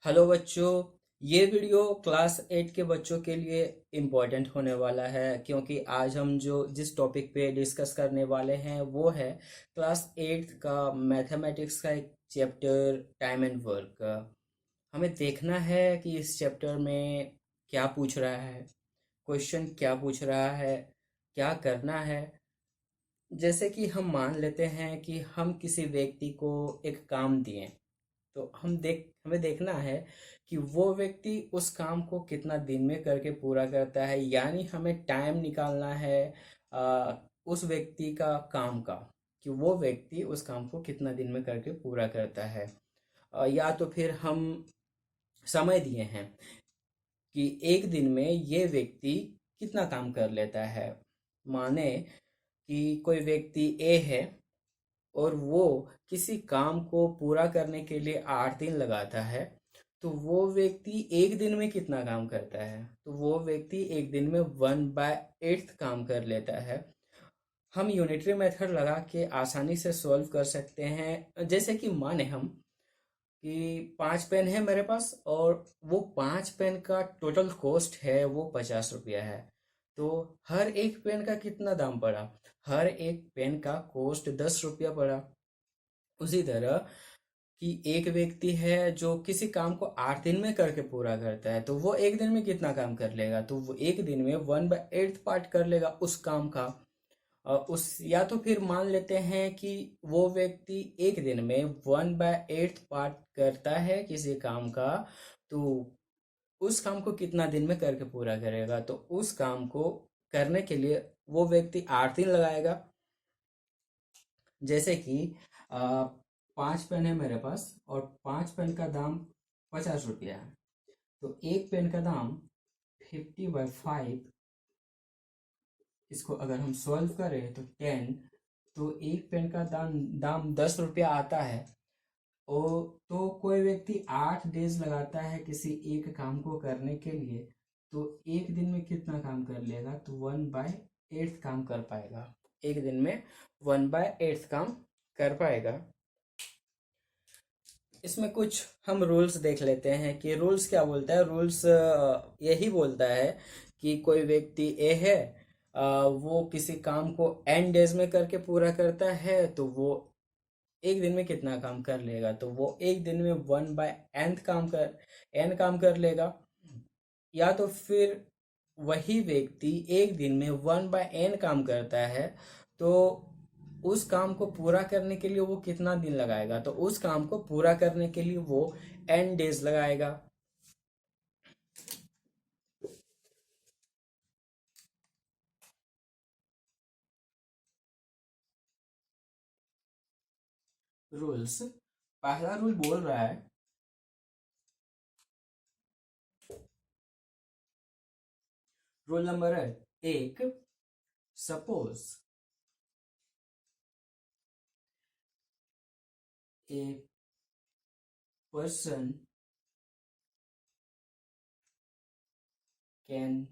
Hello बच्चों। ये video class 8 के बच्चों के लिए इम्पोर्टेंट होने वाला है क्योंकि आज हम जो जिस टॉपिक पे डिस्कस करने वाले हैं वो है क्लास 8 का मैथमेटिक्स का एक चैप्टर टाइम एंड वर्क। हमें देखना है कि इस चैप्टर में क्या पूछ रहा है, क्वेश्चन क्या पूछ रहा है, क्या करना है। जैसे कि हम मान लेते हैं कि हम किसी व्यक्ति को एक काम दिए, तो हमें देखना है कि वो व्यक्ति उस काम को कितना दिन में करके पूरा करता है, यानी हमें टाइम निकालना है उस व्यक्ति का काम का, कि वो व्यक्ति उस काम को कितना दिन में करके पूरा करता है। या तो फिर हम समय दिए हैं कि एक दिन में ये व्यक्ति कितना काम कर लेता है। माने कि कोई व्यक्ति ए है और वो किसी काम को पूरा करने के लिए 8 दिन लगाता है, तो वो व्यक्ति एक दिन में कितना काम करता है? तो वो व्यक्ति एक दिन में 1/8 काम कर लेता है। हम यूनिटरी मेथड लगा के आसानी से सॉल्व कर सकते हैं। जैसे कि माने हम कि 5 पेन है मेरे पास और वो 5 पेन का टोटल कॉस्ट है वो 50 रुपया है। तो हर एक पेन का कितना दाम पड़ा? हर एक पेन का कॉस्ट 10 रुपया पड़ा। उसी तरह कि एक व्यक्ति है जो किसी काम को 8 दिन में करके पूरा करता है, तो वो एक दिन में कितना काम कर लेगा? तो वो एक दिन में 1/8 पार्ट कर लेगा उस काम का। उस या तो फिर मान लेते हैं कि वो व्यक्ति एक दिन में 1/8 पार्ट करता है किसी काम का, तो उस काम को कितना दिन में करके पूरा करेगा? तो उस काम को करने के लिए वो व्यक्ति 8 दिन लगाएगा। जैसे कि 5 पेन है मेरे पास और 5 पेन का दाम 50 रुपया है, तो एक पेन का दाम 50/5। इसको अगर हम सॉल्व करें तो 10, तो एक पेन का दाम दाम 10 रुपया आता है। और तो कोई व्यक्ति 8 डेज लगाता है किसी एक काम को करने के लिए, तो एक दिन में कितना काम कर लेगा? तो 1/8 काम कर पाएगा। एक दिन में 1/8 काम कर पाएगा। इसमें कुछ हम रूल्स देख लेते हैं कि रूल्स क्या बोलता है। रूल्स यही बोलता है कि कोई व्यक्ति ए है, वो किसी काम को n डेज में करके पूरा करता है, तो वो एक दिन में कितना काम कर लेगा? तो वो एक दिन में 1/n काम कर लेगा। या तो फिर वही व्यक्ति एक दिन में 1/n काम करता है, तो उस काम को पूरा करने के लिए वो कितना दिन लगाएगा? तो उस काम को पूरा करने के लिए वो n डेज लगाएगा। रूल्स, पहला रूल बोल रहा है, रूल नंबर है एक, suppose a person can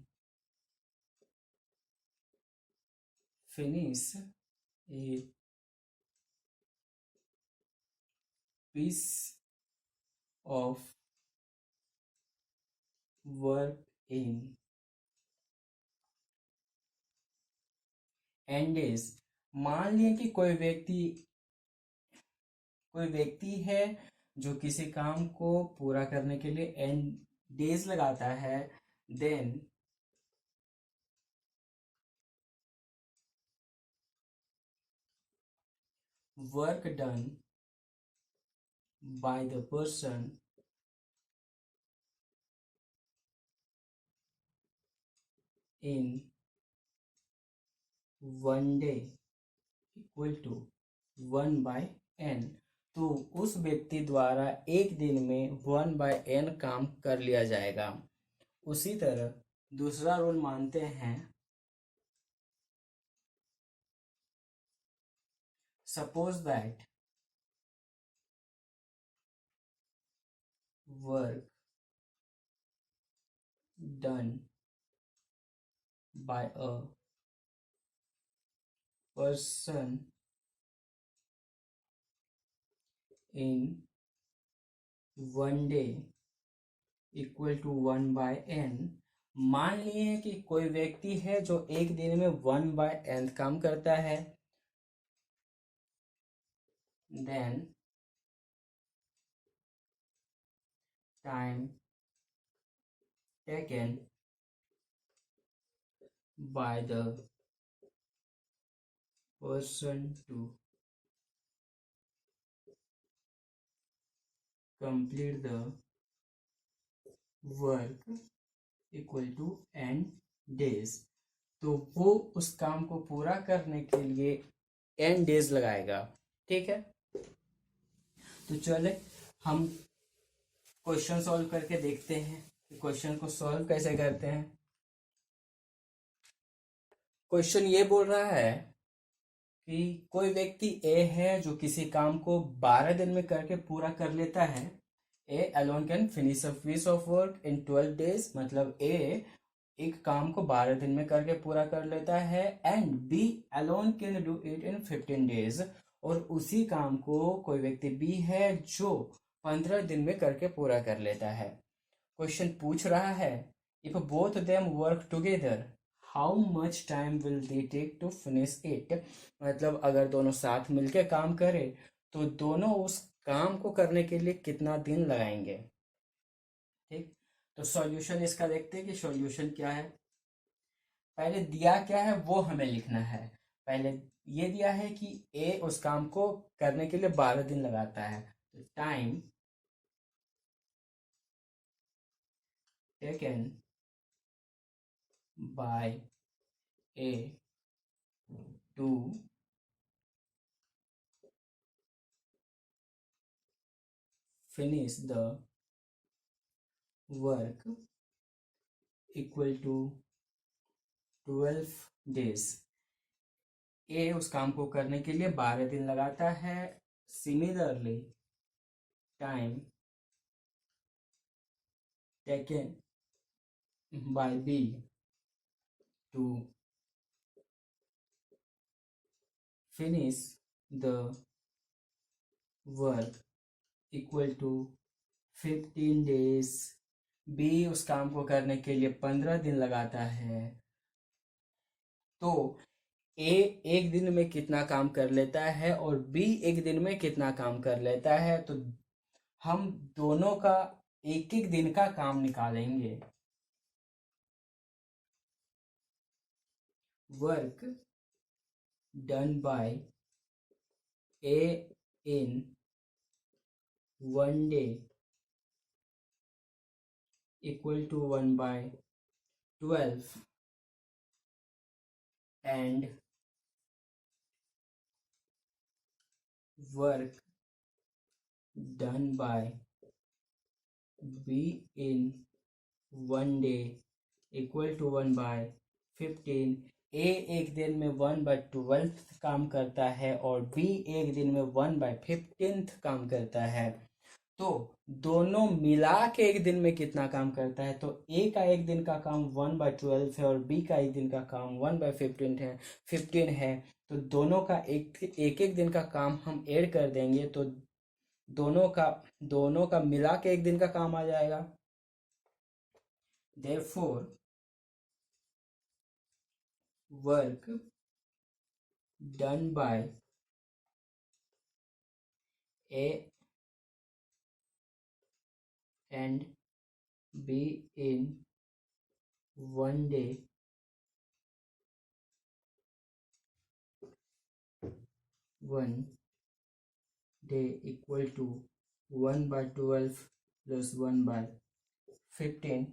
finish A piece of work in n days। मान लिया कि कोई व्यक्ति है जो किसी काम को पूरा करने के लिए n डेज लगाता है। Then work done by the person in 1 day equal to 1/n। तो उस व्यक्ति द्वारा एक दिन में 1/n काम कर लिया जाएगा। उसी तरह दूसरा रूल मानते हैं, suppose that work done by a person in 1 day equal to 1/n। मान लिए कि कोई व्यक्ति है जो एक दिन में 1/n काम करता है, then time taken by the person to complete the work equal to n days. तो वो उस काम को पूरा करने के लिए n डेज लगाएगा। ठीक है, तो चले हम क्वेश्चन सॉल्व करके देखते हैं कि क्वेश्चन को सॉल्व कैसे करते हैं। क्वेश्चन ये बोल रहा है कि कोई व्यक्ति ए है जो किसी काम को 12 दिन में करके पूरा कर लेता है। A alone can finish a piece of work in 12 days, मतलब ए एक काम को 12 दिन में करके पूरा कर लेता है। And B alone can do it in 15 days, और उसी काम को कोई व्यक्ति बी है जो 15 दिन में करके पूरा कर लेता है। क्वेश्चन पूछ रहा है, if both them work together how much time will they take to finish it. मतलब अगर दोनों साथ मिलके काम करें तो दोनों उस काम को करने के लिए कितना दिन लगाएंगे। ठीक, तो सॉल्यूशन इसका देखते हैं कि सॉल्यूशन क्या है। पहले दिया क्या है वो हमें लिखना है। पहले ये दिया है कि ए उस काम को करने के लिए 12 दिन लगाता है, तो time taken by A to finish the work equal to 12 days. A उस काम को करने के लिए 12 दिन लगाता है। Similarly time taken by B to finish the work equal to 15 days. B उस काम को करने के लिए 15 दिन लगाता है। तो ए एक दिन में कितना काम कर लेता है और बी एक दिन में कितना काम कर लेता है, तो हम दोनों का एक एक दिन का काम निकालेंगे। Work done by A in 1 day equal to 1/12 and work done by B in 1 day equal to 1/15। A एक दिन में 1/12 काम करता है और बी एक दिन में 1/15 काम करता है। तो दोनों मिला के एक दिन में कितना काम करता है, तो ए का एक दिन का काम 1/12 है और बी का एक दिन का काम 1/15 है। तो दोनों का एक एक एक दिन का काम हम ऐड कर देंगे, तो दोनों का मिला के एक दिन का काम आ जाएगा। therefore work done by A and B in 1 day equal to 1/12 plus 1/15।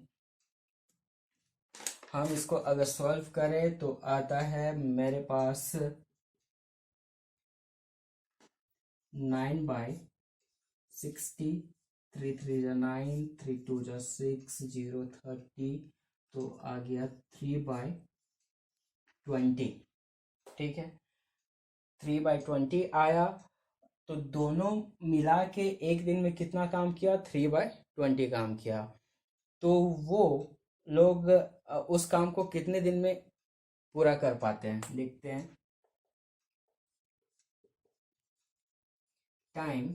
हम इसको अगर सॉल्व करें तो आता है मेरे पास 9/60, 3 3 9, 3 2 6, 0 30, तो आ गया 3/20। ठीक है, 3/20 आया। तो दोनों मिला के एक दिन में कितना काम किया, 3/20 काम किया। तो वो लोग उस काम को कितने दिन में पूरा कर पाते हैं, लिखते हैं। Time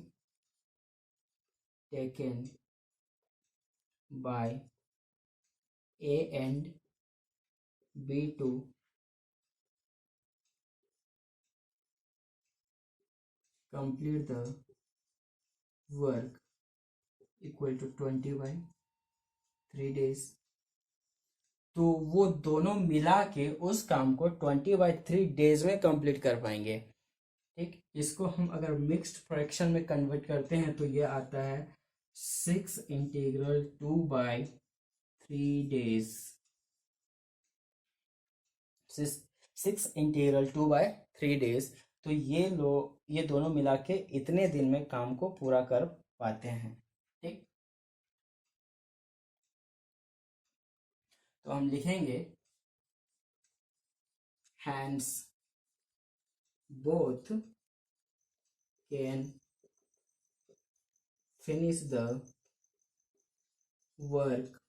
taken by A and B to complete the work equal to 20 by 3 days। तो वो दोनों मिला के उस काम को 20/3 डेज में कंप्लीट कर पाएंगे। ठीक, इसको हम अगर मिक्स्ड फ्रैक्शन में कन्वर्ट करते हैं तो ये आता है 6/2/3 डेज। 6/2/3 डेज। तो ये दोनों मिला के इतने दिन में काम को पूरा कर पाते हैं। ठीक, तो हम लिखेंगे hands both can finish the work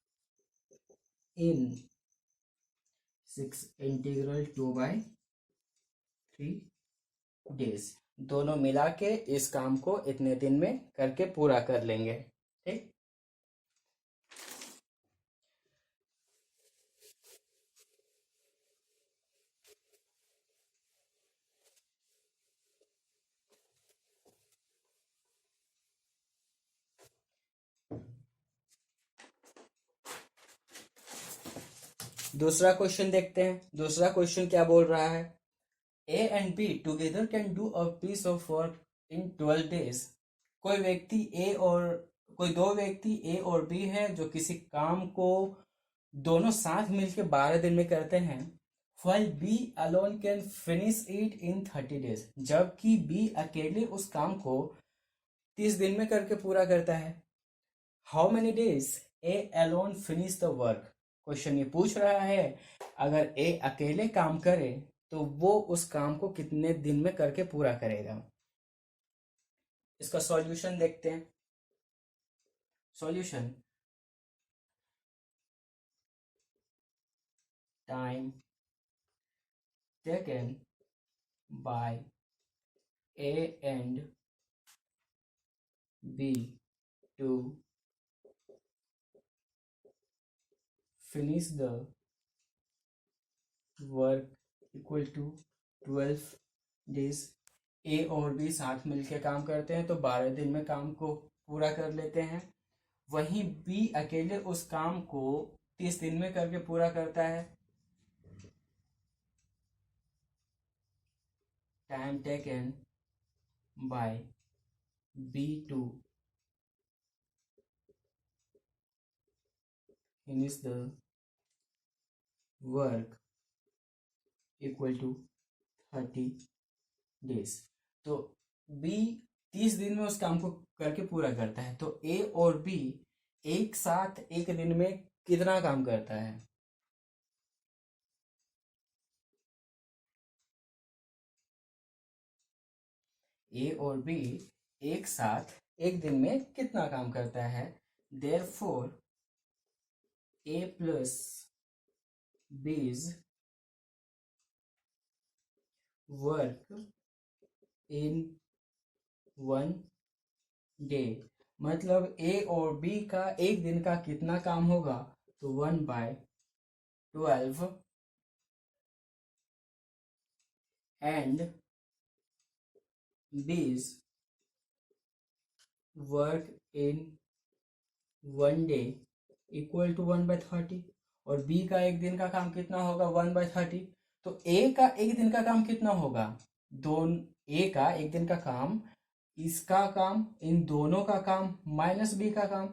in 6/2/3 days. दोनों मिला के इस काम को इतने दिन में करके पूरा कर लेंगे। ठीक, दूसरा क्वेश्चन देखते हैं। दूसरा क्वेश्चन क्या बोल रहा है? A and B together can do a piece of work in 12 days. कोई दो व्यक्ति ए और बी है जो किसी काम को दोनों साथ मिलकर 12 दिन में करते हैं। while B alone can finish it in 30 days. जबकि बी अकेले उस काम को 30 दिन में करके पूरा करता है। How many days A alone finish the work. Question ये पूछ रहा है अगर ए अकेले काम करे तो वो उस काम को कितने दिन में करके पूरा करेगा। इसका सॉल्यूशन देखते हैं। Solution, time taken by A and B to finish the work equal to 12 days. A और बी साथ मिलकर काम करते हैं तो 12 दिन में काम को पूरा कर लेते हैं। वहीं बी अकेले उस काम को 30 दिन में करके पूरा करता है। Time taken by B to finish the work equal to 30 days. तो बी 30 दिन में उस काम को करके पूरा करता है। तो ए और बी एक साथ एक दिन में कितना काम करता है? ए और बी एक साथ एक दिन में कितना काम करता है? देयरफॉर ए प्लस बीज वर्क इन 1 डे। मतलब ए और बी का एक दिन का कितना काम होगा? तो 1/12 and B's work in 1 day equal to 1/30। और बी का एक दिन का काम कितना होगा? 1/30। तो ए का एक दिन का काम कितना होगा? ए का एक दिन का काम, इसका काम, इन दोनों का काम माइनस बी का काम।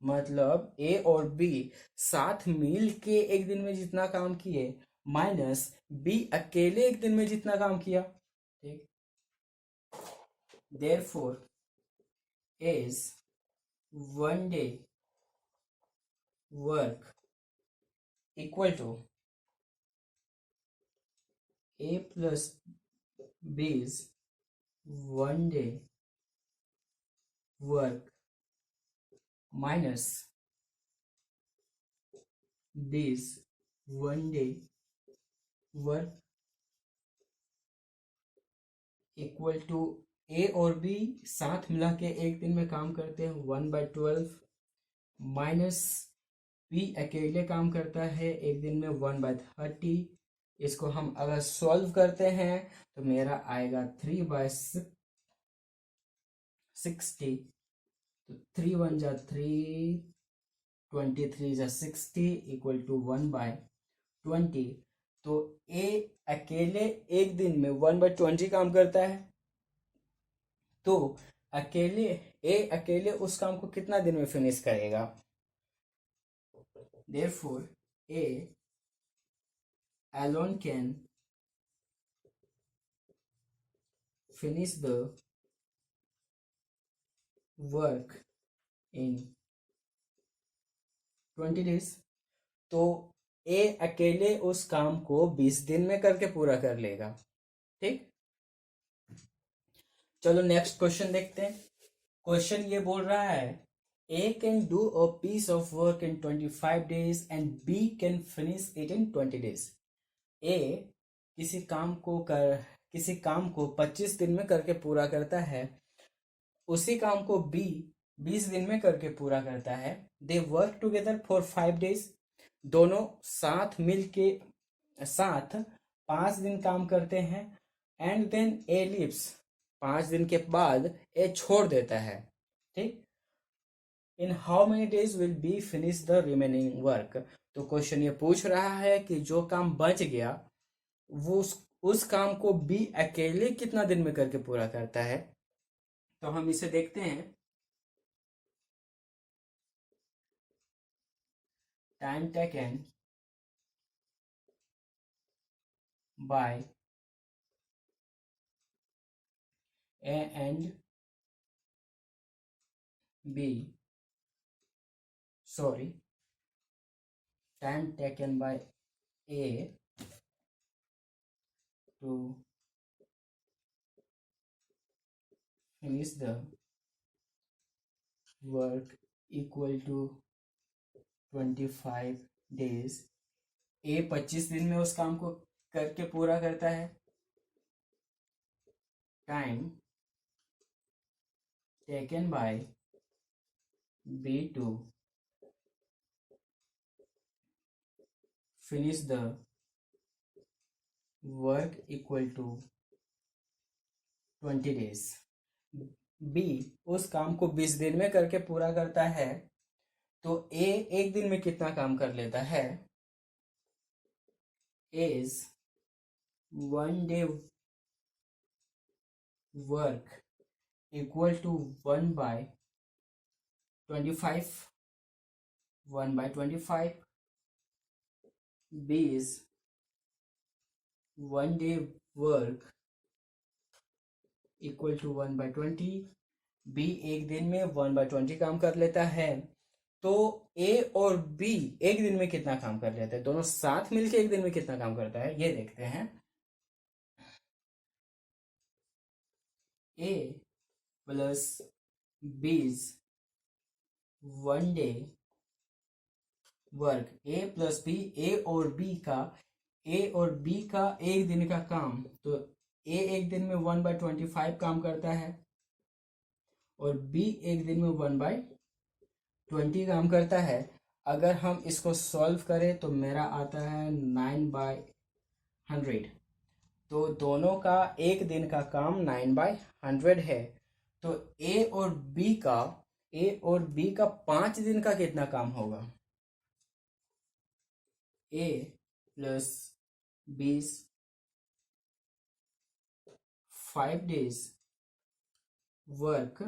मतलब ए और बी साथ मिल के एक दिन में जितना काम किए माइनस बी अकेले एक दिन में जितना काम किया। ठीक, therefore is 1 day work equal to A plus बीज 1 day work minus B's 1 day work equal to A और बी साथ मिला के एक दिन में काम करते हैं 1/12 माइनस बी अकेले काम करता है एक दिन में 1/30। इसको हम अगर सॉल्व करते हैं तो मेरा आएगा 3/60। तो 3 1 जा 3, 23 जा 60 इक्वल टू 1/20। तो ए अकेले एक दिन में 1/20 काम करता है। तो अकेले उस काम को कितना दिन में फिनिश करेगा? Therefore, A alone can finish the work in 20 days। तो ए अकेले उस काम को 20 दिन में करके पूरा कर लेगा। ठीक, चलो नेक्स्ट क्वेश्चन देखते हैं। क्वेश्चन ये बोल रहा है A can do a piece of work in 25 days and B can finish it in 20 days। A किसी काम को 25 दिन में करके पूरा करता है, उसी काम को बी 20 दिन में करके पूरा करता है। They work together for 5 days। दोनों साथ 5 दिन काम करते हैं। एंड देन ए लिव्स, 5 दिन के बाद ए छोड़ देता है। ठीक, इन how many days will be finish the remaining work. तो क्वेश्चन ये पूछ रहा है कि जो काम बच गया वो उस काम को बी अकेले कितना दिन में करके पूरा करता है। तो हम इसे देखते हैं। Time taken by A and B, sorry, time taken by A to finish the work equal to 25 days। A 25 दिन में उस काम को करके पूरा करता है। Time taken by B to finish the work equal to 20 days। B उस काम को 20 दिन में करके पूरा करता है। तो ए एक दिन में कितना काम कर लेता है? Is 1 day work equal to 1/25। 1/25। B is 1 day work equal to 1/20। B एक दिन में 1/20 काम कर लेता है। तो ए और बी एक दिन में कितना काम कर लेते हैं? दोनों साथ मिलके एक दिन में कितना काम करता है ये देखते हैं। ए प्लस बीज 1 day वर्क, ए प्लस बी, ए और बी का एक दिन का काम। तो ए एक दिन में 1/25 काम करता है और बी एक दिन में 1/20 काम करता है। अगर हम इसको सॉल्व करें तो मेरा आता है 9/100। तो दोनों का एक दिन का काम 9/100 है। तो ए और बी का 5 दिन का कितना काम होगा? ए प्लस बी 5 days वर्क।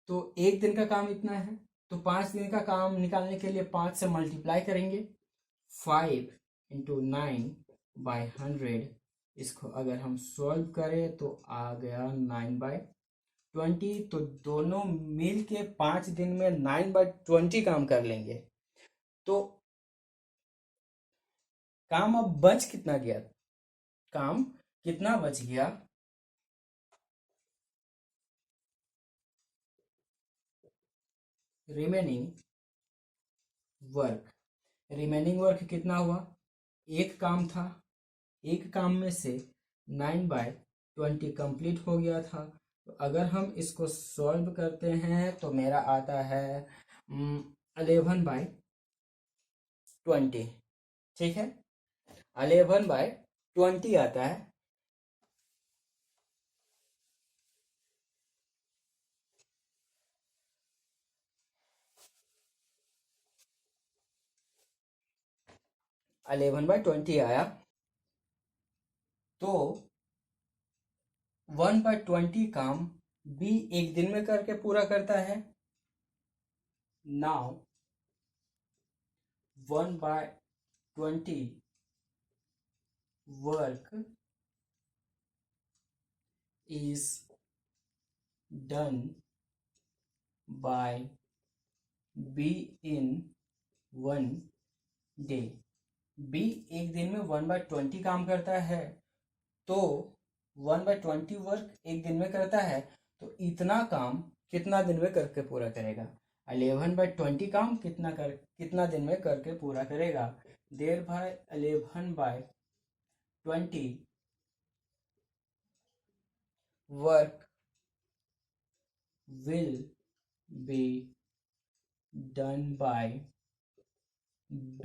तो एक दिन का काम इतना है, तो 5 दिन का काम निकालने के लिए 5 से मल्टीप्लाई करेंगे। 5 × 9/100। इसको अगर हम सॉल्व करें तो आ गया 9/20। तो दोनों मिल के 5 दिन में 9/20 काम कर लेंगे। तो काम अब बच कितना गया? काम कितना बच गया? रिमेनिंग वर्क कितना हुआ? एक काम था, एक काम में से 9/20 कंप्लीट हो गया था। तो अगर हम इसको सॉल्व करते हैं तो मेरा आता है 11/20। 20। ठीक है, 11/20 आता है। अलेवन बाई ट्वेंटी आया, तो 1/20 काम बी एक दिन में करके पूरा करता है। Now 1/20 work is done by B in 1 day। B एक दिन में 1/20 काम करता है, तो 1/20 वर्क एक दिन में करता है, तो इतना काम कितना दिन में करके पूरा करेगा? 11/20 काम कितना दिन में करके पूरा करेगा? देर भाई 11/20 work will be done by B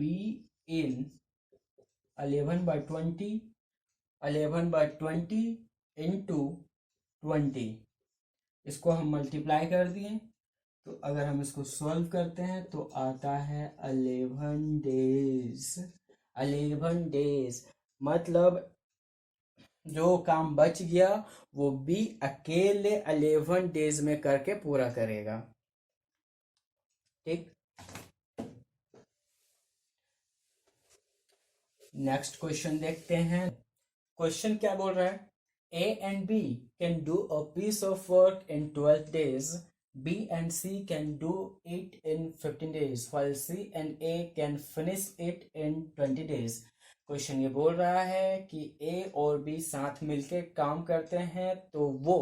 in 11/20 11/20 into 20। इसको हम मल्टीप्लाई कर दिए, तो अगर हम इसको सॉल्व करते हैं तो आता है 11 डेज। 11 डेज मतलब जो काम बच गया वो बी अकेले 11 डेज में करके पूरा करेगा। ठीक, नेक्स्ट क्वेश्चन देखते हैं। क्वेश्चन क्या बोल रहा है? A and B can do a piece of work in 12 days। B and C can do it in 15 days, while C and A can finish it in 20 days। Question ये बोल रहा है कि A और B साथ मिलके काम करते हैं, तो वो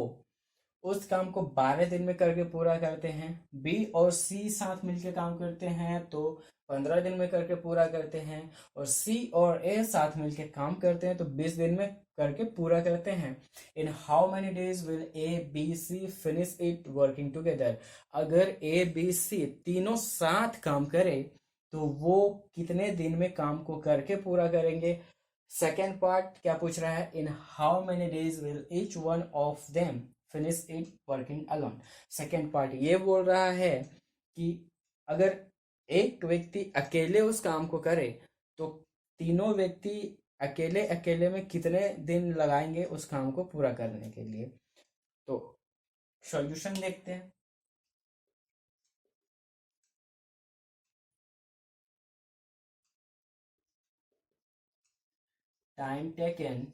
उस काम को 12 दिन में करके पूरा करते हैं। बी और सी साथ मिलकर काम करते हैं तो 15 दिन में करके पूरा करते हैं। और सी और ए साथ मिलकर काम करते हैं तो 20 दिन में करके पूरा करते हैं। In how many days will A B C finish it working together. अगर ए बी सी तीनों साथ काम करे तो वो कितने दिन में काम को करके पूरा करेंगे? सेकेंड पार्ट क्या पूछ रहा है? इन how many days will each one of them finish it working alone. Second part ये बोल रहा है कि अगर एक व्यक्ति अकेले उस काम को करे तो तीनों व्यक्ति अकेले अकेले में कितने दिन लगाएंगे उस काम को पूरा करने के लिए। तो सॉल्यूशन देखते हैं। Time taken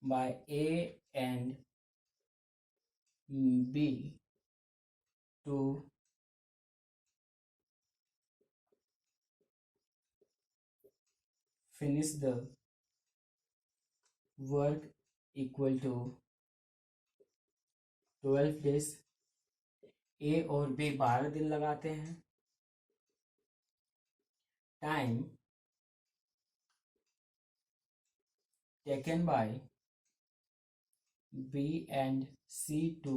by A and B to finish the work equal to 12 days। A और B 12 दिन लगाते हैं। Time taken by B and C to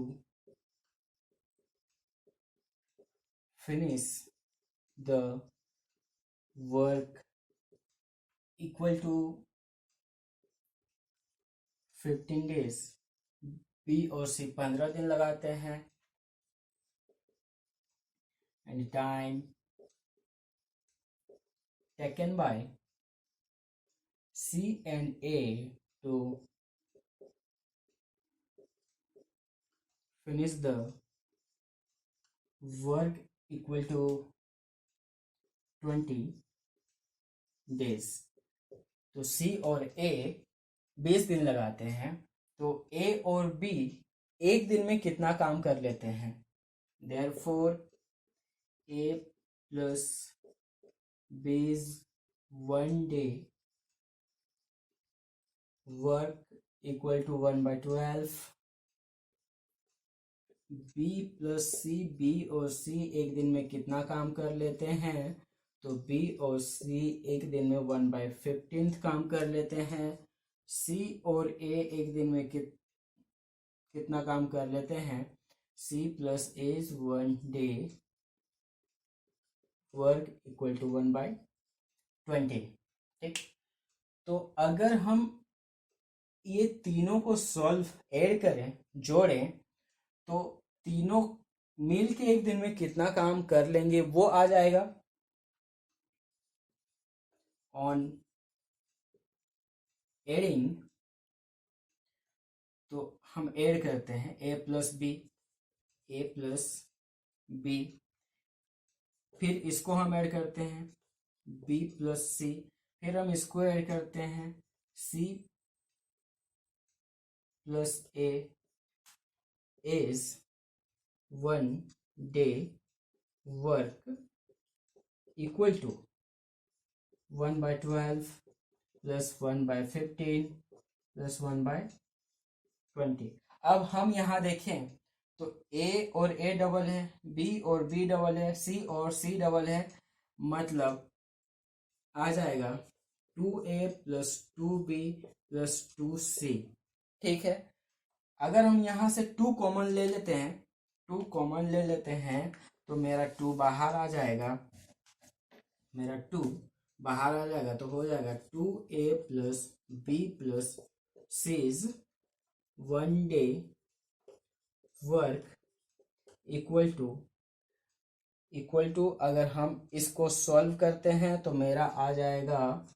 finish the work equal to 15 days। B और C 15 दिन लगाते हैं। and time taken by C and A to finish the work equal to 20 days। तो C और A 20 दिन लगाते हैं, तो A और B एक दिन में कितना काम कर लेते हैं? Therefore A plus B is 1 day work equal to 1/12। B plus C, B और C एक दिन में कितना काम कर लेते हैं? तो B और C एक दिन में 1/15 काम कर लेते हैं। C और A एक दिन में कितना काम कर लेते हैं? C plus A is 1 day work equal to 1/20। ठीक, तो अगर हम ये तीनों को सॉल्व ऐड करें, जोड़ें, तो तीनों मिल के एक दिन में कितना काम कर लेंगे वो आ जाएगा। ऑन एडिंग, तो हम ऐड करते हैं ए प्लस बी, ए प्लस बी, फिर इसको हम ऐड करते हैं बी प्लस सी, फिर हम इसको ऐड करते हैं C plus A is 1 day work equal to 1/12 प्लस 1/15 प्लस 1/20। अब हम यहाँ देखें तो ए और ए डबल है, बी और बी डबल है, सी और सी डबल है, मतलब आ जाएगा 2a plus 2b plus 2c। ठीक है, अगर हम यहाँ से 2 कॉमन ले लेते हैं, 2 कॉमन ले लेते हैं, तो मेरा 2 बाहर आ जाएगा, मेरा 2 बाहर आ जाएगा, तो हो जाएगा 2a plus B plus C is 1 day work equal to अगर हम इसको सॉल्व करते हैं तो मेरा आ जाएगा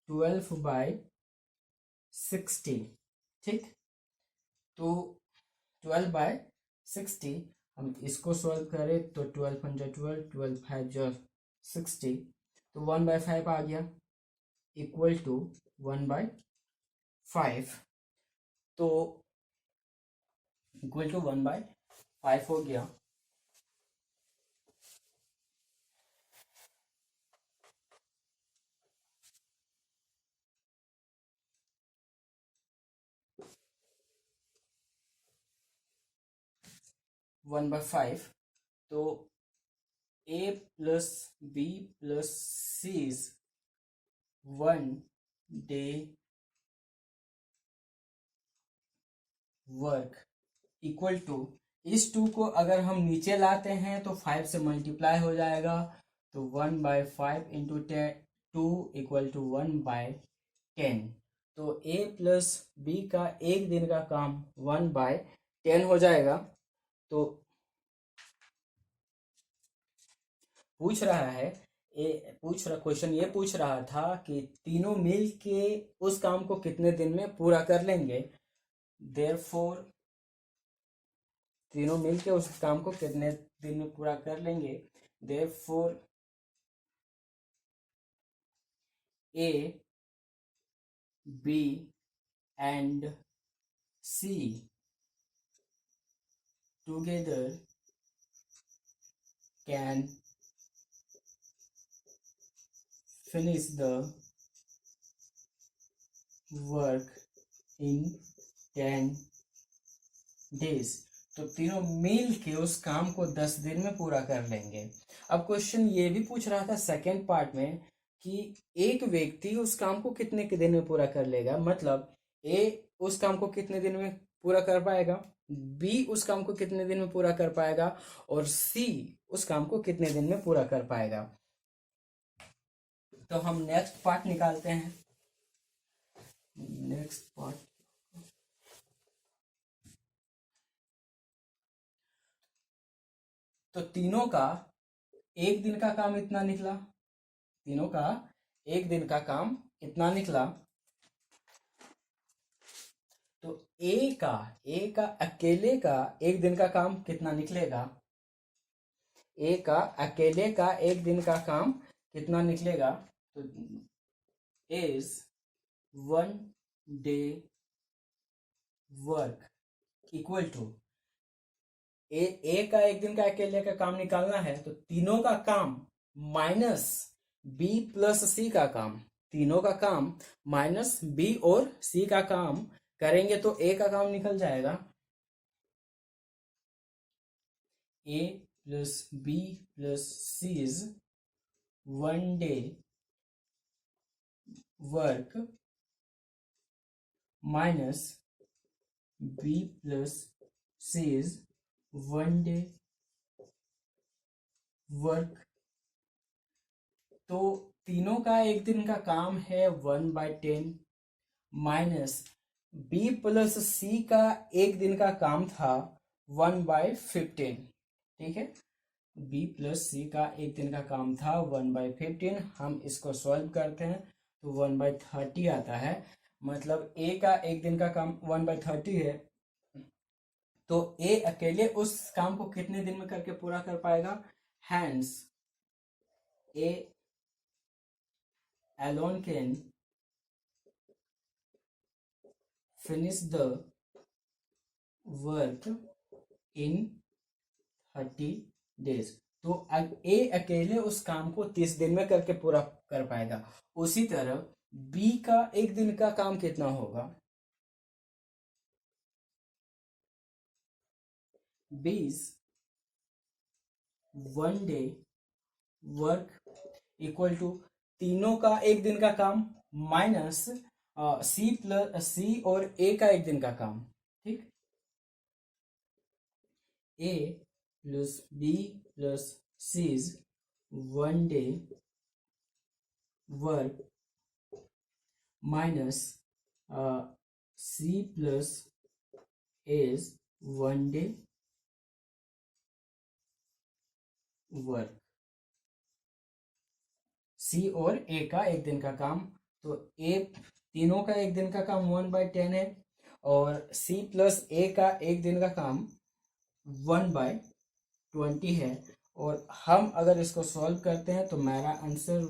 12/60। ठीक, तो 12/60 हम इसको सॉल्व करें तो 12 12 5 60, तो 1/5 आ गया इक्वल टू 1/5, तो इक्वल टू 1/5 हो गया। वन बाय फाइव, तो A plus B plus C is 1 day work equal to, इस 2 को अगर हम नीचे लाते हैं तो 5 से मल्टीप्लाई हो जाएगा, तो 1/5 इंटू 2 इक्वल टू 1/10। तो ए प्लस बी का एक दिन का काम 1/10 हो जाएगा। तो पूछ रहा है, क्वेश्चन ये पूछ रहा था कि तीनों मिल के उस काम को कितने दिन में पूरा कर लेंगे। देयरफॉर तीनों मिल के उस काम को कितने दिन में पूरा कर लेंगे। Therefore A B and C together can finish the work in 10 days। तो तीनों मिल के उस काम को 10 दिन में पूरा कर लेंगे। अब क्वेश्चन ये भी पूछ रहा था सेकेंड पार्ट में कि एक व्यक्ति उस काम को कितने के दिन में पूरा कर लेगा, मतलब ए उस काम को कितने दिन में पूरा कर पाएगा, बी उस काम को कितने दिन में पूरा कर पाएगा, और सी उस काम को कितने दिन में पूरा कर पाएगा। तो हम नेक्स्ट पार्ट निकालते हैं। नेक्स्ट पार्ट, तो तीनों का एक दिन का काम इतना निकला, तीनों का एक दिन का काम इतना निकला। तो ए का अकेले का एक दिन का काम कितना निकलेगा, ए का अकेले का एक दिन का काम कितना निकलेगा, तो is 1 day work equal to A का एक दिन का अकेले का काम निकालना है, तो तीनों का काम माइनस बी प्लस सी का काम, तीनों का काम माइनस बी और सी का काम करेंगे तो ए का काम निकल जाएगा। A plus B plus C is 1 day work minus B plus C is 1 day work तो तीनों का एक दिन का काम है 1/10 माइनस बी प्लस सी का एक दिन का काम था 1/15। ठीक है, बी प्लस सी का एक दिन का काम था 1/15। हम इसको सॉल्व करते हैं तो 1/30 आता है। मतलब ए का एक दिन का काम 1/30 है, तो ए अकेले उस काम को कितने दिन में करके पूरा कर पाएगा? Hence A alone can finish the work in 30 days। तो ए अकेले उस काम को 30 दिन में करके पूरा कर पाएगा। उसी तरह बी का एक दिन का काम कितना होगा? बीस 1 डे वर्क इक्वल टू तीनों का एक दिन का काम माइनस सी प्लस सी और ए का एक दिन का काम। ठीक, A plus B plus seize 1 day work minus C plus A is 1 day work. C और ए का एक दिन का काम, तो ए तीनों का एक दिन का काम 1/10 है और सी प्लस ए का एक दिन का काम 1/20 है। और हम अगर इसको सॉल्व करते हैं तो मेरा आंसर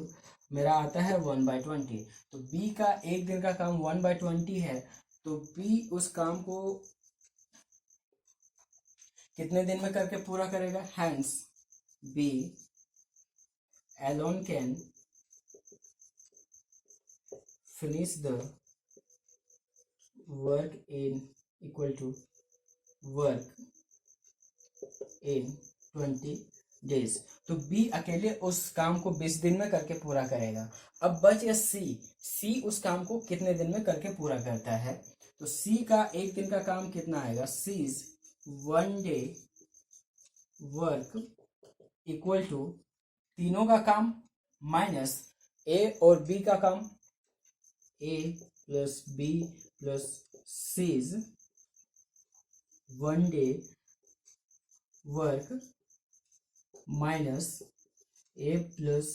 मेरा आता है 1/20। तो बी का एक दिन का काम 1/20 है, तो बी उस काम को कितने दिन में करके पूरा करेगा? Hence B alone can finish the work in equal to work in 20 days। तो बी अकेले उस काम को 20 दिन में करके पूरा करेगा। अब बच गया सी उस काम को कितने दिन में करके पूरा करता है? तो सी का एक दिन का काम कितना आएगा? C is 1 day work equal to तीनों का काम माइनस ए और बी का काम, A plus B plus seize 1 day work minus A plus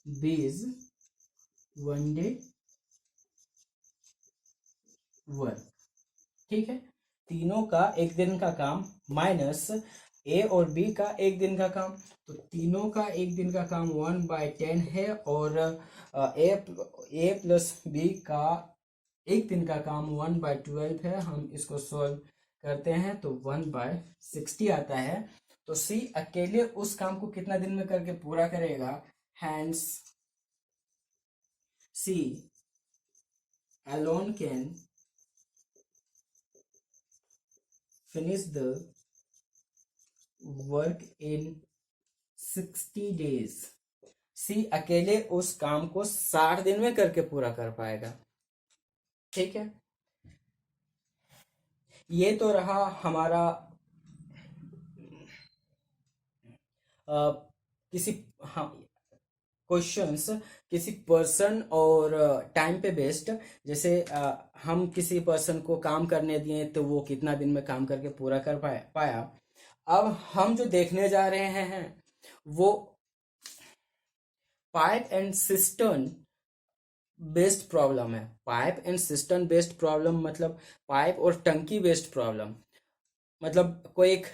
बीज 1 डे वर्क। ठीक है, तीनों का एक दिन का काम माइनस ए और बी का एक दिन का काम। तो तीनों का एक दिन का काम 1/10 है और ए प्लस बी का एक दिन का काम 1/12 है। हम इसको सॉल्व करते हैं तो 1/60 आता है। तो सी अकेले उस काम को कितना दिन में करके पूरा करेगा? Hence C alone can finish the work in 60 days। C अकेले उस काम को 60 दिन में करके पूरा कर पाएगा। ठीक है, ये तो रहा हमारा किसी हाँ क्वेश्चंस किसी पर्सन और टाइम पे बेस्ड। जैसे हम किसी पर्सन को काम करने दिए तो वो कितना दिन में काम करके पूरा कर पाया। अब हम जो देखने जा रहे हैं वो pipe and cistern based problem है। Pipe and cistern based problem मतलब पाइप और टंकी बेस्ड प्रॉब्लम। मतलब कोई एक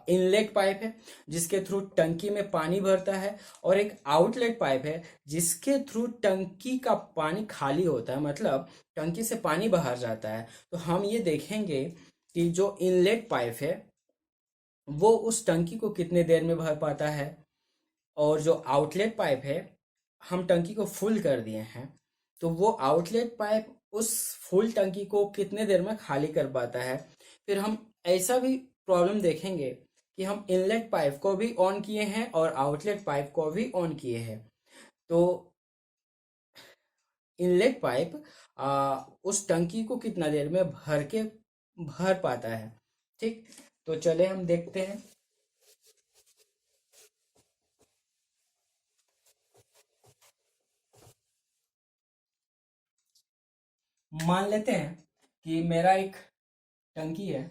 इनलेट पाइप है जिसके थ्रू टंकी में पानी भरता है और एक आउटलेट पाइप है जिसके थ्रू टंकी का पानी खाली होता है, मतलब टंकी से पानी बाहर जाता है। तो हम ये देखेंगे कि जो इनलेट पाइप है वो उस टंकी को कितने देर में भर पाता है और जो आउटलेट पाइप है हम टंकी को फुल कर दिए हैं तो वो आउटलेट पाइप उस फुल टंकी को कितने देर में खाली कर पाता है। फिर हम ऐसा भी प्रॉब्लम देखेंगे कि हम इनलेट पाइप को भी ऑन किए हैं और आउटलेट पाइप को भी ऑन किए हैं, तो इनलेट पाइप उस टंकी को कितना देर में भर पाता है। ठीक, तो चले हम देखते हैं। मान लेते हैं कि मेरा एक टंकी है,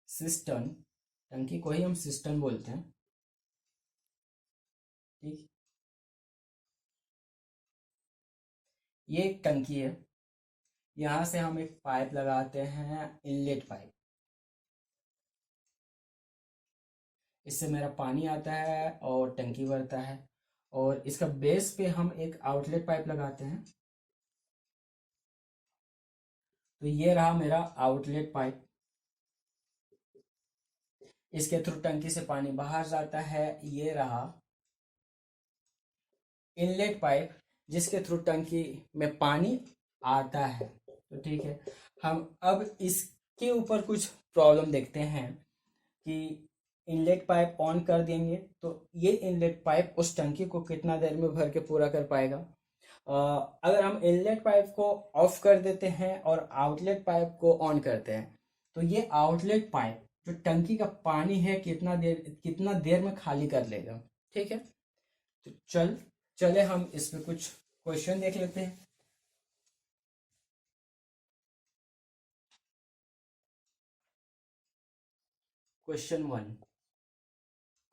सिस्टन, टंकी को ही हम सिस्टन बोलते हैं, ठीक। ये एक टंकी है, यहाँ से हम एक पाइप लगाते हैं, इनलेट पाइप। इससे मेरा पानी आता है और टंकी भरता है, और इसका बेस पे हम एक आउटलेट पाइप लगाते हैं। तो ये रहा मेरा आउटलेट पाइप, इसके थ्रू टंकी से पानी बाहर जाता है। ये रहा इनलेट पाइप, जिसके थ्रू टंकी में पानी आता है। तो ठीक है, हम अब इसके ऊपर कुछ प्रॉब्लम देखते हैं कि इनलेट पाइप ऑन कर देंगे तो ये इनलेट पाइप उस टंकी को कितना देर में भर के पूरा कर पाएगा। अगर हम इनलेट पाइप को ऑफ कर देते हैं और आउटलेट पाइप को ऑन करते हैं तो ये आउटलेट पाइप जो टंकी का पानी है कितना देर में खाली कर लेगा। ठीक है, तो चले हम इसमें कुछ क्वेश्चन देख लेते हैं। क्वेश्चन 1,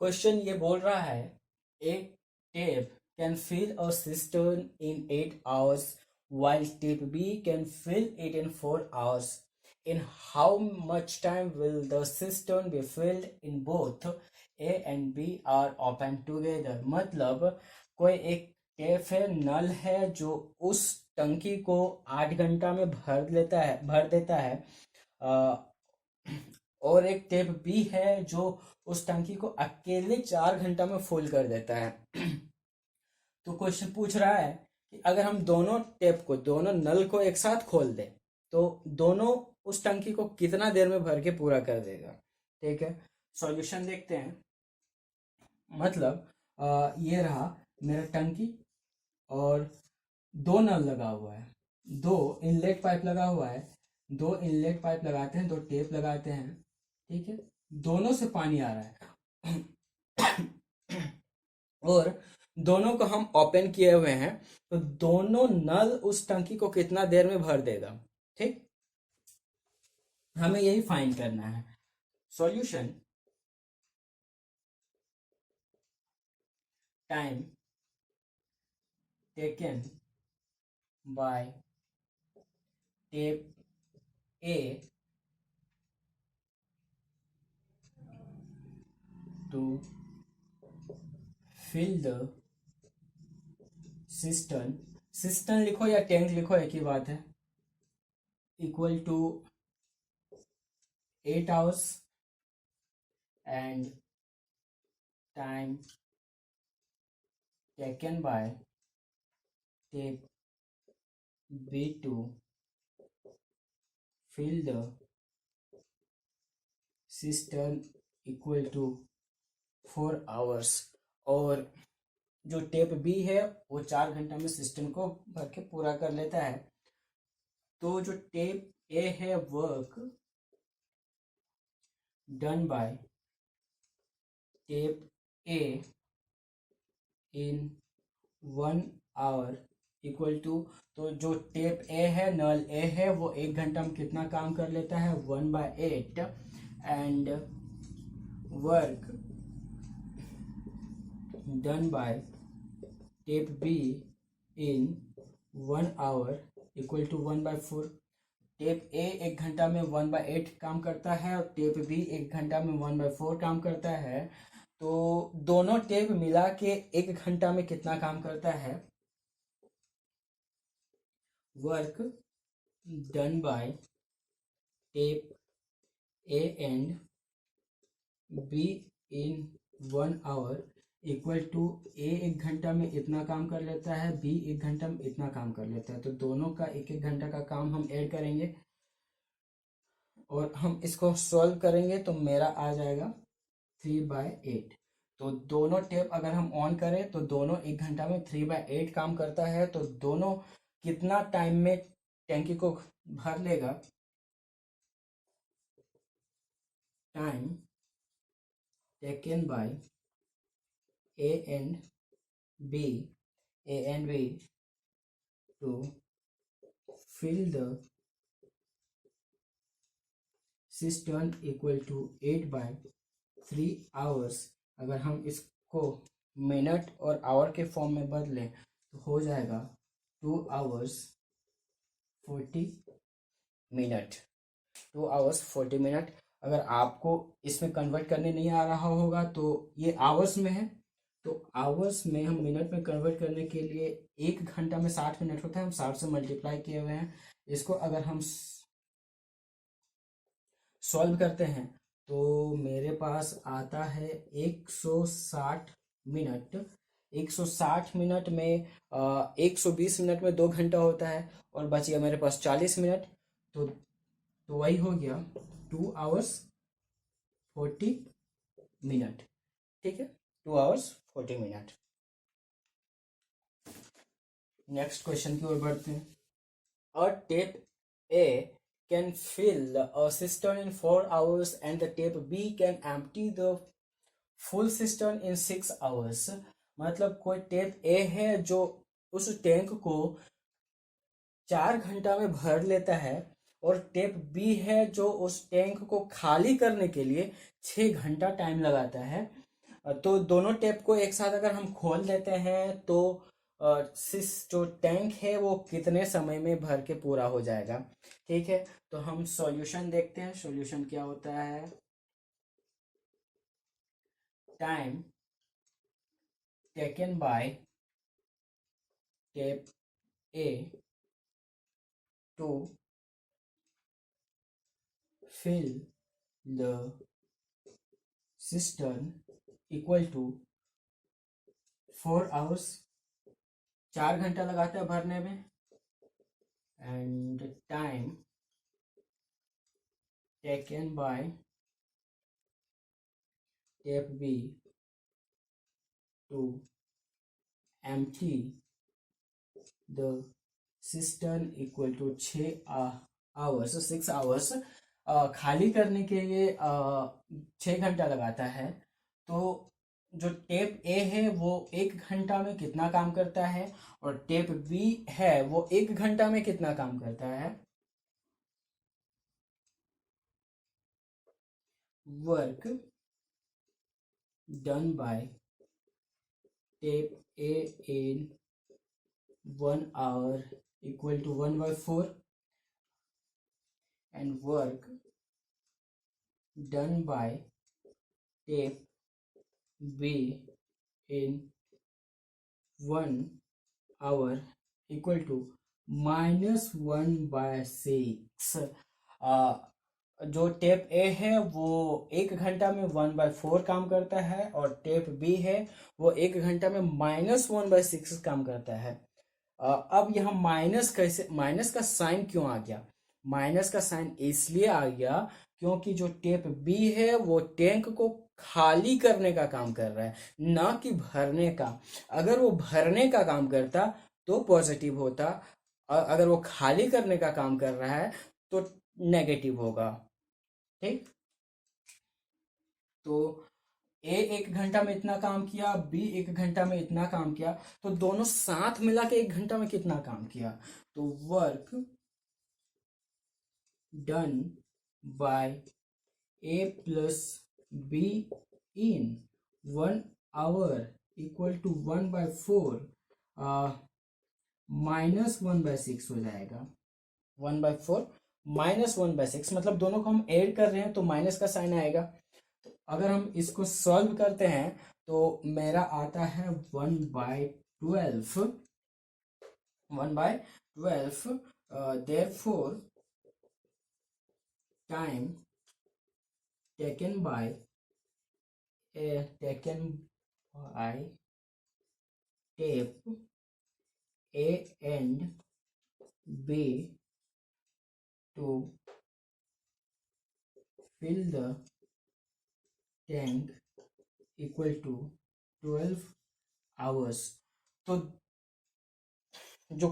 क्वेश्चन ये बोल रहा है एक tap can fill a cistern in 8 hours while tape B can fill it in 4 hours. In how much time will the cistern be filled in both A and B are open together? मतलब कोई एक tape है, नल है जो उस टंकी को 8 घंटा में भर देता है। और एक टेप बी है जो उस टंकी को अकेले 4 घंटा में फुल कर देता है। तो क्वेश्चन पूछ रहा है कि अगर हम दोनों टेप को, दोनों नल को एक साथ खोल दें तो दोनों उस टंकी को कितना देर में भर के पूरा कर देगा। ठीक है, सॉल्यूशन देखते हैं। मतलब ये रहा मेरा टंकी और दो नल लगा हुआ है, दो इनलेट पाइप लगा हुआ है, दो इनलेट पाइप लगाते हैं, दो टेप लगाते हैं। ठीक है, दोनों से पानी आ रहा है और दोनों को हम ओपन किए हुए हैं, तो दोनों नल उस टंकी को कितना देर में भर देगा। ठीक, हमें यही फाइंड करना है। Solution, time taken by tap A to fill the cistern, cistern लिखो या टैंक लिखो एक ही बात है, equal to 8 hours and time taken by tape B to fill the cistern equal to 4 hours। और जो टेप बी है वो 4 घंटा में सिस्टम को भर के पूरा कर लेता है। तो जो टेप ए है, work done by tap A in 1 hour equal to, तो जो टेप ए है, नल ए है, वो 1 घंटा में कितना काम कर लेता है, 1/8। And work done by tap B in 1 hour equal to 1/4। Tap A 1 घंटा में 1/8 काम करता है और टेप बी 1 घंटा में 1/4 काम करता है। तो दोनों टेप मिला के 1 घंटा में कितना काम करता है। Work done by tap A and B in 1 hour equal to, A 1 घंटा में इतना काम कर लेता है, बी 1 घंटा में इतना काम कर लेता है। तो दोनों का 1-1 घंटा का काम हम ऐड करेंगे और हम इसको सॉल्व करेंगे तो मेरा आ जाएगा 3/8। तो दोनों टेप अगर हम ऑन करें तो दोनों 1 घंटा में 3/8 काम करता है। तो दोनों कितना टाइम में टैंकी को भर लेगा। Time taken by A and B to fill the cistern equal to 8/3 hours। अगर हम इसको मिनट और आवर के फॉर्म में बदलें तो हो जाएगा 2 hours 40 minute। 2 hours 40 minute। अगर आपको इसमें कन्वर्ट करने नहीं आ रहा होगा तो ये आवर्स में है, तो आवर्स में हम मिनट में कन्वर्ट करने के लिए 1 घंटा में 60 मिनट होता है, हम 60 से मल्टीप्लाई किए हुए हैं। इसको अगर हम सॉल्व करते हैं तो मेरे पास आता है 160 मिनट। 160 मिनट में 120 मिनट में 2 घंटा होता है और बच गया मेरे पास 40 मिनट। तो वही हो गया 2 hours 40 minute। ठीक है, 2 hours 40 minute। नेक्स्ट क्वेश्चन की ओर बढ़ते हैं। अ tape A can fill a cistern in 4 hours and the tape B can empty the full cistern in 6 hours। मतलब कोई टेप ए है जो उस टैंक को 4 घंटा में भर लेता है और टेप बी है जो उस टैंक को खाली करने के लिए 6 घंटा टाइम लगाता है। तो दोनों टेप को एक साथ अगर हम खोल देते हैं तो जो टैंक है वो कितने समय में भर के पूरा हो जाएगा। ठीक है, तो हम सॉल्यूशन देखते हैं। सॉल्यूशन क्या होता है, time taken by tap A to fill the cistern equal to 4 hours। 4 घंटा लगाता है भरने में, and time taken by tap B to empty the cistern equal to 6 hours। खाली करने के लिए 6 घंटा लगाता है। तो जो टेप ए है वो 1 घंटा में कितना काम करता है और टेप बी है वो 1 घंटा में कितना काम करता है। Work done by tap A in 1 hour equal to 1/4 and work done by tape B in 1 hour equal to -1/6। जो टेप ए है वो 1 घंटा में 1/4 काम करता है और टेप बी है वो 1 घंटा में -1/6 काम करता है। अब यहाँ माइनस कैसे, माइनस का साइन क्यों आ गया? माइनस का साइन इसलिए आ गया क्योंकि जो टेप बी है वो टैंक को खाली करने का काम कर रहा है, ना कि भरने का। अगर वो भरने का काम करता तो पॉजिटिव होता, अगर वो खाली करने का काम कर रहा है तो नेगेटिव होगा। ठीक, तो ए 1 घंटा में इतना काम किया, बी 1 घंटा में इतना काम किया, तो दोनों साथ मिला के 1 घंटा में कितना काम किया। तो work done by A plus B in 1 hour equal to 1/4 -1/6 हो जाएगा। 1/4 -1/6 मतलब दोनों को हम ऐड कर रहे हैं तो माइनस का साइन आएगा। तो अगर हम इसको सॉल्व करते हैं तो मेरा आता है 1/12। 1/12 therefore time taken by tape A and B to fill the tank equal to 12 hours। तो जो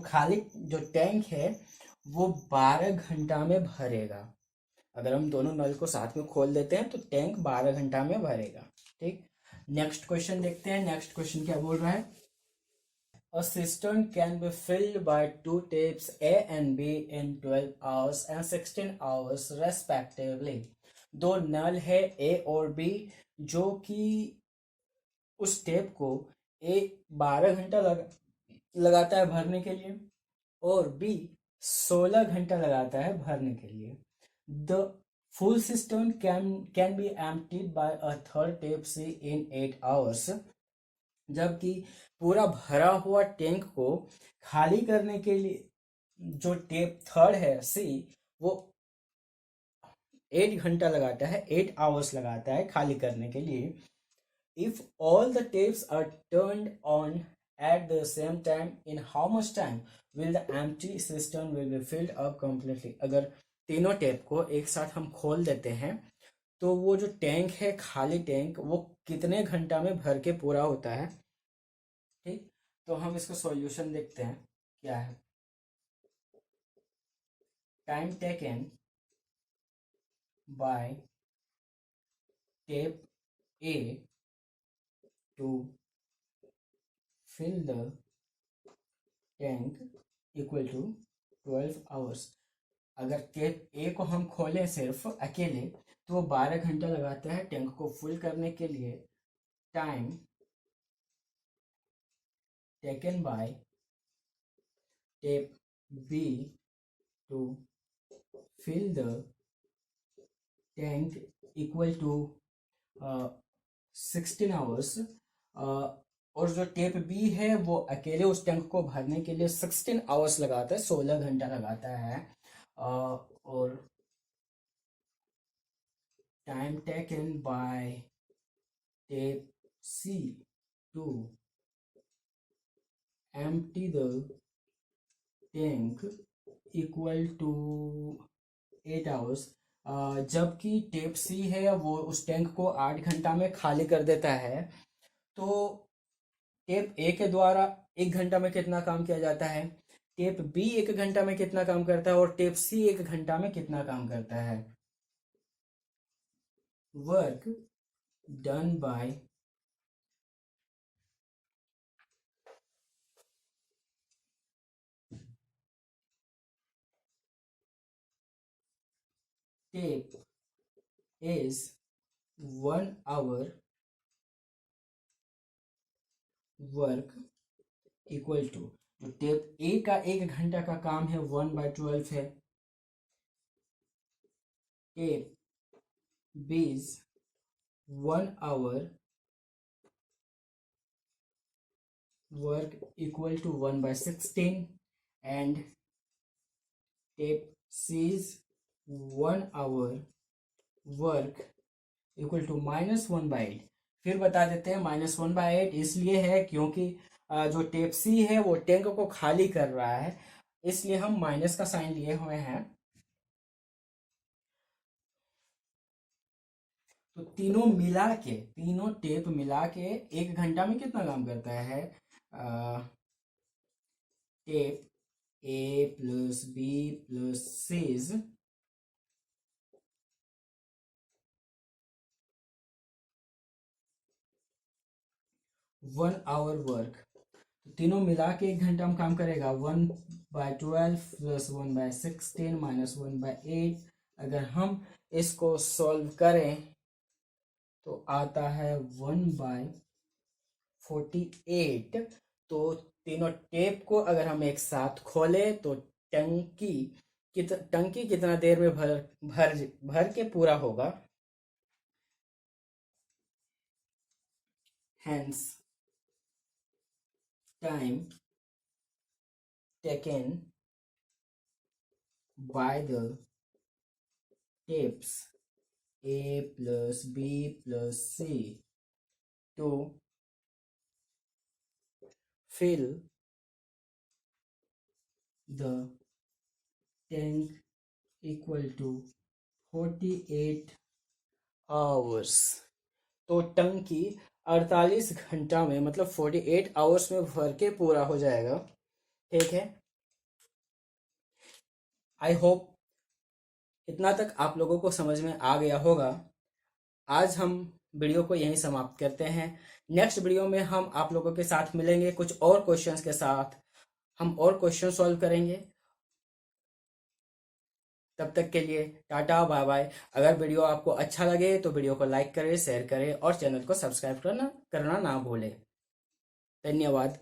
टैंक है वो 12 घंटा में भरेगा। अगर हम दोनों नल को साथ में खोल देते हैं तो टैंक 12 घंटा में भरेगा। ठीक, नेक्स्ट क्वेश्चन देखते हैं। नेक्स्ट क्वेश्चन क्या बोल रहा है, A cistern can be filled by two taps A and B in 12 hours and 16 hours respectively. दो नल है A और B जो कि उस टेप को A 12 घंटा लगाता है भरने के लिए और B 16 घंटा लगाता है भरने के लिए. The full system can be emptied by a third tap C in 8 hours. जबकि पूरा भरा हुआ टैंक को खाली करने के लिए जो टेप थर्ड है सी वो 8 घंटा लगाता है, 8 hours लगाता है खाली करने के लिए. If all the taps are turned on at the same time, in how much time will the empty cistern will be filled up completely? अगर तीनों टेप को एक साथ हम खोल देते हैं तो वो जो टैंक है खाली टैंक वो कितने घंटा में भर के पूरा होता है. ठीक, तो हम इसको सॉल्यूशन देखते हैं क्या है. Time taken by tap A to fill the tank equal to 12 hours. अगर टेप ए को हम खोलें सिर्फ अकेले तो वो 12 घंटा लगाता है टैंक को फुल करने के लिए. Time taken by tap B to fill the tank equal to 16 hours. और जो टेप बी है वो अकेले उस टैंक को भरने के लिए 16 आवर्स लगाता है, 16 घंटा लगाता है. और time taken by tap C to empty the tank equal to 8 hours. जबकि टेप सी है वो उस टैंक को 8 घंटा में खाली कर देता है. तो टेप ए के द्वारा 1 घंटा में कितना काम किया जाता है, टेप बी 1 घंटा में कितना काम करता है और टेप सी 1 घंटा में कितना काम करता है. Work done by tap is 1 hour work equal to, जो टेप ए का 1 घंटा का काम है 1/12 है. Tape B's 1 hour work equal to 1/16 and tap C's 1 hour work equal to -1/8. फिर बता देते हैं -1/8 इसलिए है क्योंकि जो टेप सी है वो टैंक को खाली कर रहा है, इसलिए हम माइनस का साइन लिए हुए हैं. तो तीनों टेप मिला के 1 घंटा में कितना काम करता है. Tap A plus B plus seize 1 hour work. तो तीनों मिला के 1 घंटा में काम करेगा. 1/12 प्लस 1/16 -1/8. अगर हम इसको सॉल्व करें तो आता है 1/48. तो तीनों टेप को अगर हम एक साथ खोले तो टंकी कितना देर में भर के पूरा होगा. Hence, time taken by the tapes A plus B plus C to fill the tank equal to 48 hours. तो टंकी 48 घंटा में मतलब 48 आवर्स में भर के पूरा हो जाएगा. ठीक है, आई होप इतना तक आप लोगों को समझ में आ गया होगा. आज हम वीडियो को यहीं समाप्त करते हैं. नेक्स्ट वीडियो में हम आप लोगों के साथ मिलेंगे कुछ और क्वेश्चंस के साथ। हम और क्वेश्चन सॉल्व करेंगे। तब तक के लिए टाटा बाय बाय। अगर वीडियो आपको अच्छा लगे तो वीडियो को लाइक करें, शेयर करें और चैनल को सब्सक्राइब करना ना भूलें। धन्यवाद।